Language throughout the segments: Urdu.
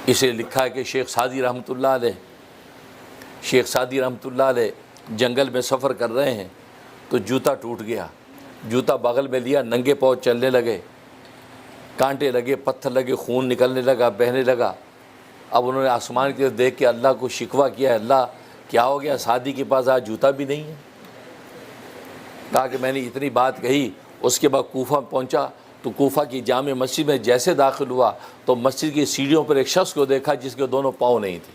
اسے لکھا ہے کہ شیخ سعدی رحمۃ اللہ علیہ جنگل میں سفر کر رہے ہیں تو جوتا ٹوٹ گیا، جوتا بغل میں لیا، ننگے پاؤں چلنے لگے، کانٹے لگے، پتھر لگے، خون نکلنے لگا، بہنے لگا۔ اب انہوں نے آسمان کی طرف دیکھ کے اللہ کو شکوہ کیا، اللہ کیا ہو گیا، سعدی کے پاس آج جوتا بھی نہیں ہے۔ کہا کہ میں نے اتنی بات کہی، اس کے بعد کوفہ پہنچا تو کوفہ کی جامع مسجد میں جیسے داخل ہوا تو مسجد کی سیڑھیوں پر ایک شخص کو دیکھا جس کے دونوں پاؤں نہیں تھے،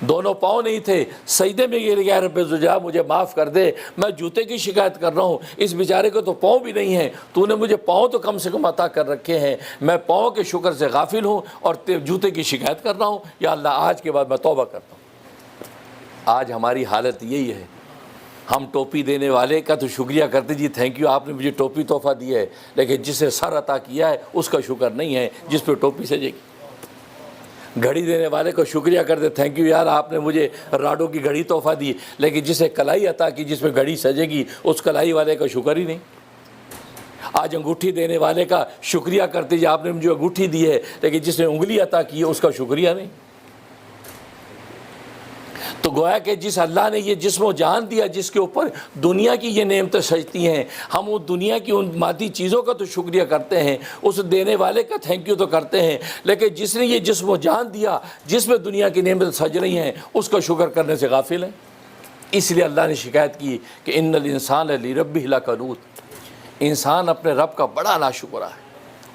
دونوں پاؤں نہیں تھے، سجدے میں گر گیا، رب ذوالجلال مجھے معاف کر دے، میں جوتے کی شکایت کر رہا ہوں، اس بیچارے کو تو پاؤں بھی نہیں ہیں، تو نے مجھے پاؤں تو کم سے کم عطا کر رکھے ہیں، میں پاؤں کے شکر سے غافل ہوں اور جوتے کی شکایت کر رہا ہوں، یا اللہ آج کے بعد میں توبہ کرتا ہوں۔ آج ہماری حالت یہی ہے، ہم ٹوپی دینے والے کا تو شکریہ کرتے، جی تھینک یو آپ نے مجھے ٹوپی تحفہ دی ہے، لیکن جسے سر عطا کیا ہے اس کا شکر نہیں ہے جس پہ ٹوپی سجے گی۔ گھڑی دینے والے کو شکریہ کرتے، تھینک یو یار آپ نے مجھے راڈوں کی گھڑی تحفہ دی، لیکن جسے کلائی عطا کی جس پہ گھڑی سجے گی اس کلائی والے کا شکر ہی نہیں۔ آج انگوٹھی دینے والے کا شکریہ کرتے، جی آپ نے مجھے انگوٹھی دی ہے، لیکن جس نے انگلی عطا کی ہے اس کا شکریہ نہیں۔ تو گویا کہ جس اللہ نے یہ جسم و جان دیا، جس کے اوپر دنیا کی یہ نعمتیں سجتی ہیں، ہم وہ دنیا کی ان مادی چیزوں کا تو شکریہ کرتے ہیں، اس دینے والے کا تھینک یو تو کرتے ہیں، لیکن جس نے یہ جسم و جان دیا، جس میں دنیا کی نعمتیں سج رہی ہیں، اس کا شکر کرنے سے غافل ہیں۔ اس لیے اللہ نے شکایت کی کہ ان الانسان لربہ لکنود، انسان اپنے رب کا بڑا ناشکرا ہے۔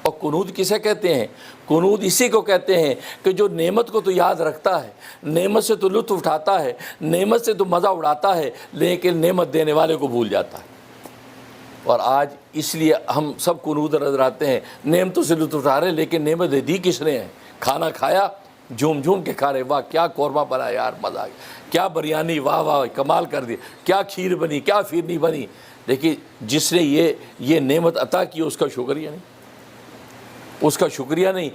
اور قنوط کسے کہتے ہیں؟ قنوط اسی کو کہتے ہیں کہ جو نعمت کو تو یاد رکھتا ہے، نعمت سے تو لطف اٹھاتا ہے، نعمت سے تو مزہ اڑاتا ہے، لیکن نعمت دینے والے کو بھول جاتا ہے۔ اور آج اس لیے ہم سب قنوط نظر آتے ہیں، نعمتوں سے لطف اٹھا رہے ہیں، لیکن نعمت دی کس نے ہے؟ کھانا کھایا، جھوم جھوم کے کھا رہے، واہ کیا قورمہ بنا یار، مزہ آ گیا، کیا بریانی، واہ واہ کمال کر دی، کیا کھیر بنی، کیا پھرنی بنی، لیکن جس نے یہ نعمت عطا کی اس کا شکریہ نہیں، اس کا شکریہ نہیں۔